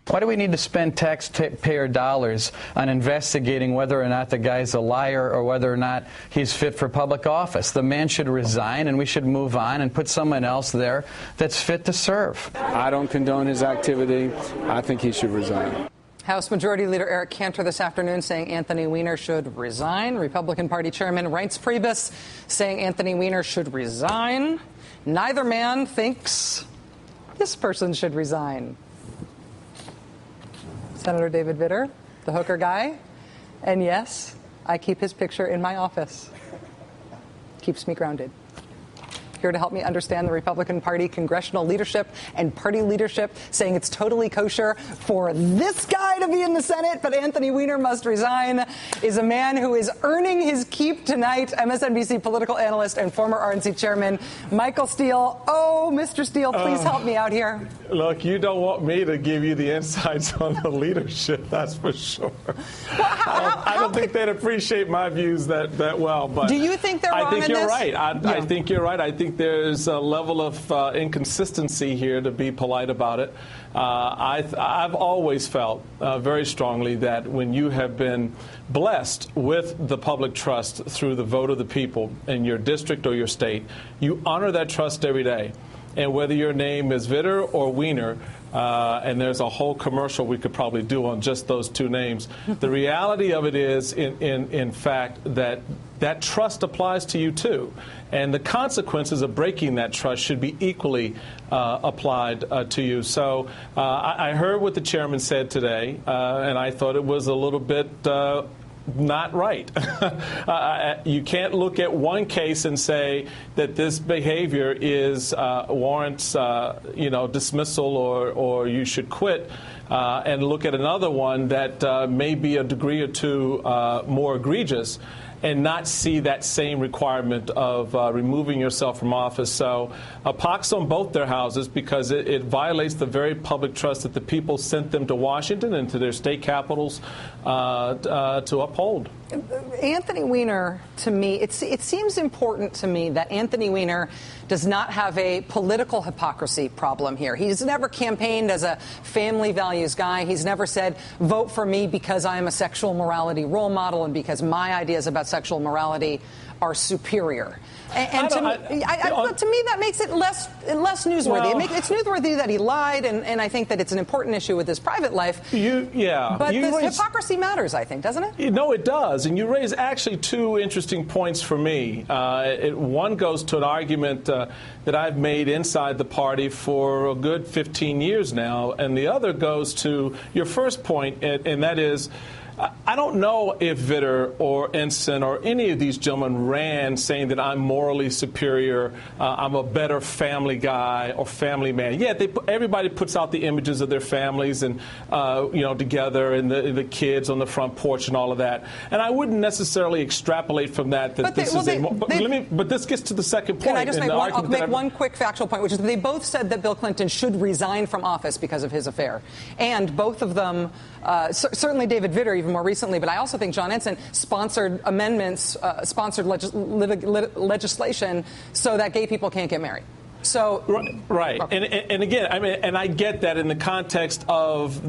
Why do we need to spend taxpayer dollars on investigating whether or not the guy's a liar or whether or not he's fit for public office? The man should resign, and we should move on and put someone else there that's fit to serve. I don't condone his activity. I think he should resign. House Majority Leader Eric Cantor this afternoon saying Anthony Weiner should resign. Republican Party Chairman Reince Priebus saying Anthony Weiner should resign. Neither man thinks this person should resign. Senator David Vitter, the hooker guy. And yes, I keep his picture in my office. Keeps me grounded. Here to help me understand the Republican Party congressional leadership and party leadership saying it's totally kosher for this guy to be in the Senate, but Anthony Weiner must resign, is a man who is earning his keep tonight, MSNBC political analyst and former RNC chairman, Michael Steele. Oh, Mr. Steele, please help me out here. Look, you don't want me to give you the insights on the leadership, that's for sure. Well, I don't think they'd appreciate my views that well. But do you think they're wrong in this? I think you're right. I think you're right. I think there's a level of inconsistency here, to be polite about it. I've always felt very strongly that when you have been blessed with the public trust through the vote of the people in your district or your state, you honor that trust every day. And whether your name is Vitter or Weiner, and there's a whole commercial we could probably do on just those two names, the reality of it is, in fact, that trust applies to you too. And the consequences of breaking that trust should be equally applied to you. So I heard what the chairman said today, and I thought it was a little bit not right. You can't look at one case and say that this behavior warrants dismissal or you should quit, and look at another one that may be a degree or two more egregious, and not see that same requirement of removing yourself from office. So a pox on both their houses, because it violates the very public trust that the people sent them to Washington and to their state capitals to uphold. Anthony Weiner, to me, it seems important to me that Anthony Weiner does not have a political hypocrisy problem here. He's never campaigned as a family values guy. He's never said, vote for me because I am a sexual morality role model and because my ideas about sexual morality are superior. And to me, that makes it less newsworthy. Well, It's newsworthy that he lied, and I think that it's an important issue with his private life. But this hypocrisy matters, I think, doesn't it? No, it does. And you raise actually two interesting points for me. One goes to an argument that I've made inside the party for a good 15 years now, and the other goes to your first point, and that is, I don't know if Vitter or Ensign or any of these gentlemen ran saying that I'm morally superior, I'm a better family guy or family man. Yeah, everybody puts out the images of their families and together, and the kids on the front porch and all of that. And I wouldn't necessarily extrapolate from that But this gets to the second point. Can I just make one quick factual point, which is that they both said that Bill Clinton should resign from office because of his affair, and both of them, certainly David Vitter even more recently, but I also think John Ensign sponsored amendments, sponsored legislation so that gay people can't get married. So right, and again, I mean, and I get that in the context of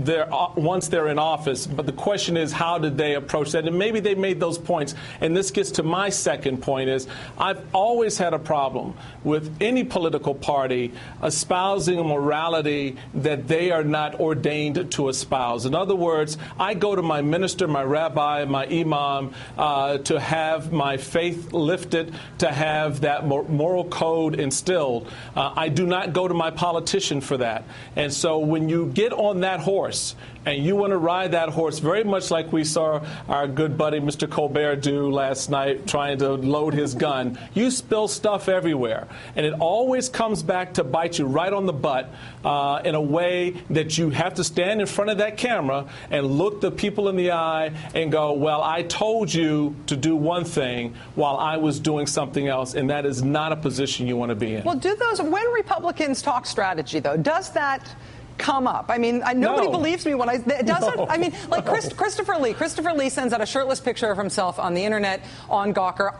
once they're in office. But the question is, how did they approach that? And maybe they made those points. And this gets to my second point: is I've always had a problem with any political party espousing a morality that they are not ordained to espouse. In other words, I go to my minister, my rabbi, my imam to have my faith lifted, to have that moral code instilled. I do not go to my politician for that. And so when you get on that horse and you want to ride that horse, very much like we saw our good buddy Mr. Colbert do last night trying to load his gun, you spill stuff everywhere. And it always comes back to bite you right on the butt in a way that you have to stand in front of that camera and look the people in the eye and go, well, I told you to do one thing while I was doing something else, and that is not a position you want to be in. Well, when Republicans talk strategy, though, does that come up. I mean, nobody believes me when it doesn't. No. I mean, like Christopher Lee. Christopher Lee sends out a shirtless picture of himself on the internet on Gawker.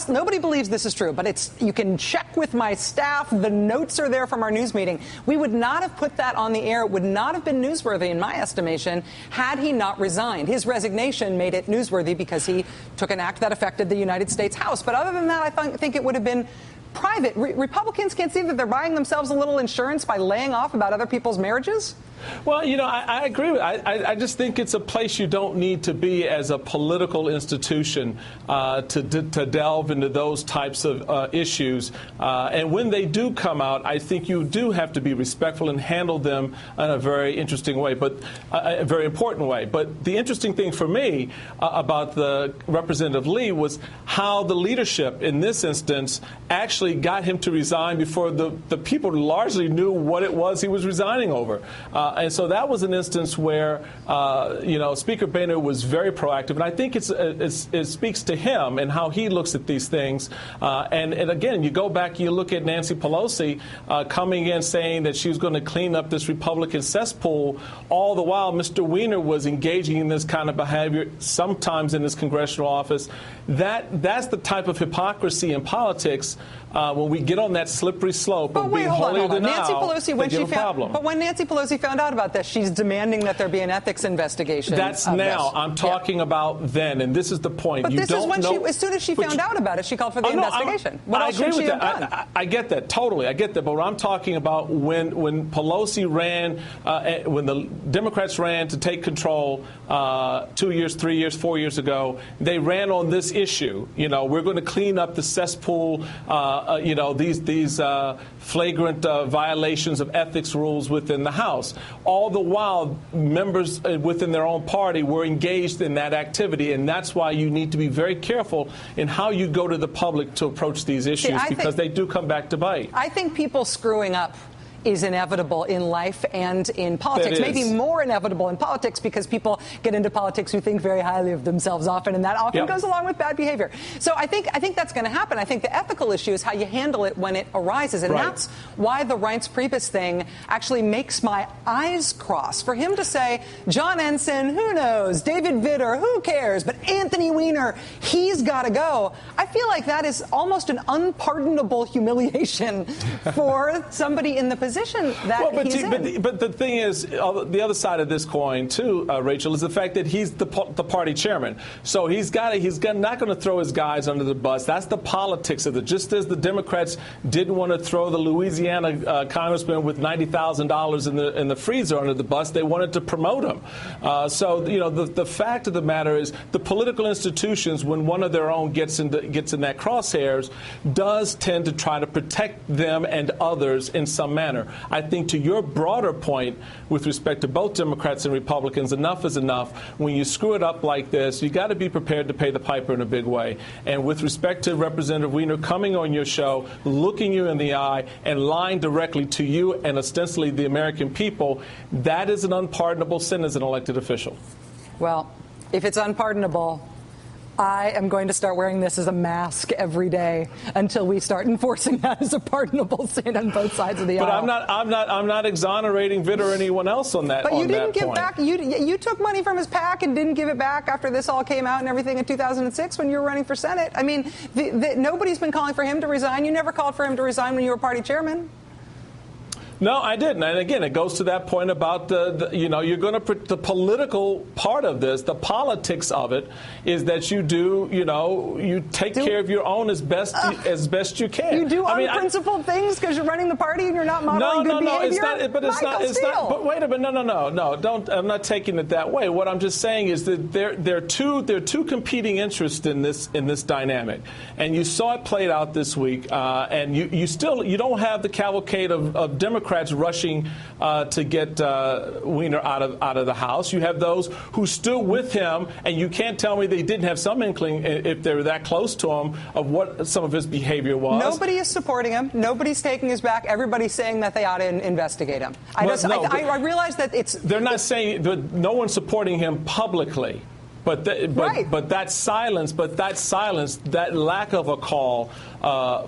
Nobody believes this is true, but you can check with my staff. The notes are there from our news meeting. We would not have put that on the air. It would not have been newsworthy, in my estimation, had he not resigned. His resignation made it newsworthy because he took an act that affected the United States House. But other than that, I think it would have been private. Republicans can't see that they're buying themselves a little insurance by laying off about other people's marriages? Well, I agree with I just think it's a place you don't need to be as a political institution to delve into those types of issues. And when they do come out, I think you do have to be respectful and handle them in a very interesting way, but a very important way. But the interesting thing for me about the Representative Lee was how the leadership in this instance actually got him to resign before the people largely knew what it was he was resigning over. And so that was an instance where, Speaker Boehner was very proactive. And I think it speaks to him and how he looks at these things. And again, you go back, you look at Nancy Pelosi coming in saying that she was going to clean up this Republican cesspool. All the while, Mr. Weiner was engaging in this kind of behavior, sometimes in his congressional office. That's the type of hypocrisy in politics when we get on that slippery slope of being holier than thou. But when Nancy Pelosi found out about this, she's demanding that there be an ethics investigation. That's now. I'm talking about then, and this is the point. But this is when as soon as she found out about it, she called for the investigation. What else should she have done? I get that totally. I get that. But what I'm talking about when Pelosi ran, when the Democrats ran to take control 2 years, 3 years, 4 years ago, they ran on this issue. We're going to clean up the cesspool. These flagrant violations of ethics rules within the House. All the while, members within their own party were engaged in that activity, and that's why you need to be very careful in how you go to the public to approach these issues, because they do come back to bite. I think people screwing up is inevitable in life and in politics. Maybe more inevitable in politics because people get into politics who think very highly of themselves often, and that often goes along with bad behavior. So I think that's going to happen. I think the ethical issue is how you handle it when it arises, and that's why the Reince Priebus thing actually makes my eyes cross. For him to say, John Ensign, who knows, David Vitter, who cares, but Anthony Weiner, he's got to go. I feel like that is almost an unpardonable humiliation for somebody in the position that but the thing is, the other side of this coin too, Rachel, is the fact that he's the party chairman. So he's not going to throw his guys under the bus. That's the politics of it. Just as the Democrats didn't want to throw the Louisiana congressman with $90,000 in the freezer under the bus, they wanted to promote him. The fact of the matter is, the political institutions, when one of their own gets in that crosshairs, does tend to try to protect them and others in some manner. I think to your broader point with respect to both Democrats and Republicans, enough is enough. When you screw it up like this, you got to be prepared to pay the piper in a big way. And with respect to Representative Weiner coming on your show, looking you in the eye, and lying directly to you and ostensibly the American people, that is an unpardonable sin as an elected official. Well, if it's unpardonable, I am going to start wearing this as a mask every day until we start enforcing that as a pardonable sin on both sides of the aisle. But I'm not exonerating Vitter or anyone else on that. But you didn't give back. You took money from his PAC and didn't give it back after this all came out and everything in 2006 when you were running for Senate. I mean, nobody's been calling for him to resign. You never called for him to resign when you were party chairman. No, I didn't. And again, it goes to that point about you're going to the political part of this, the politics of it, is that you take care of your own as best you can. You do unprincipled things because you're running the party and you're not modeling good behavior. It's not. But wait a minute, no. Don't. I'm not taking it that way. What I'm just saying is that there are two competing interests in this dynamic, and you saw it played out this week. And you don't have the cavalcade of Democrats rushing to get Weiner out of the House. You have those who stood with him, and you can't tell me they didn't have some inkling, if they were that close to him, of what some of his behavior was. Nobody is supporting him. Nobody's taking his back. Everybody's saying that they ought to investigate him. I realize that they're not saying that no one's supporting him publicly. But that silence, that lack of a call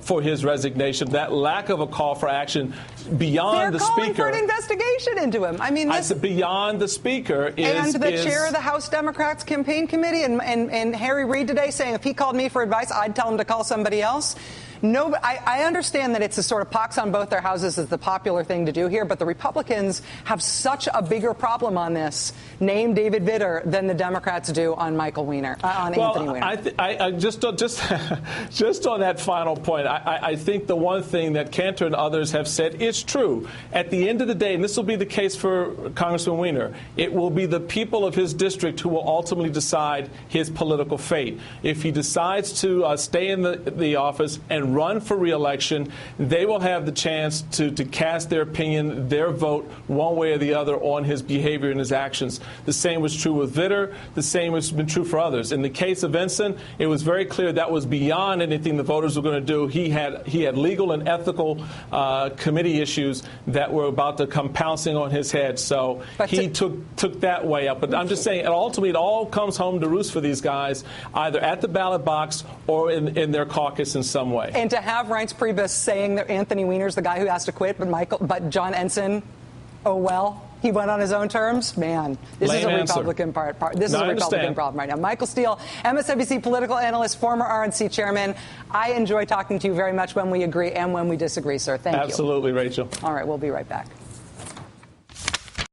for his resignation, that lack of a call for action beyond the Speaker. They're calling for an investigation into him. I mean, this, beyond the Speaker and the chair of the House Democrats campaign committee and Harry Reid today saying if he called me for advice, I'd tell him to call somebody else. No, I understand that it's a sort of pox on both their houses is the popular thing to do here, but the Republicans have such a bigger problem on this, name David Vitter, than the Democrats do on Michael Weiner, Anthony Weiner. I just on that final point, I think the one thing that Cantor and others have said is true. At the end of the day, and this will be the case for Congressman Weiner, it will be the people of his district who will ultimately decide his political fate. If he decides to stay in the office and run for re-election, they will have the chance to cast their opinion, their vote, one way or the other on his behavior and his actions. The same was true with Vitter. The same has been true for others. In the case of Ensign, it was very clear that was beyond anything the voters were going to do. He had legal and ethical committee issues that were about to come pouncing on his head. So he took that way up. But I'm just saying, ultimately, it all comes home to roost for these guys, either at the ballot box or in their caucus in some way. And to have Reince Priebus saying that Anthony Weiner's the guy who has to quit, but John Ensign, oh well, he went on his own terms. Man, this is a Republican This is a Republican problem right now. Michael Steele, MSNBC political analyst, former RNC chairman. I enjoy talking to you very much when we agree and when we disagree, sir. Thank you. Absolutely, Rachel. All right, we'll be right back.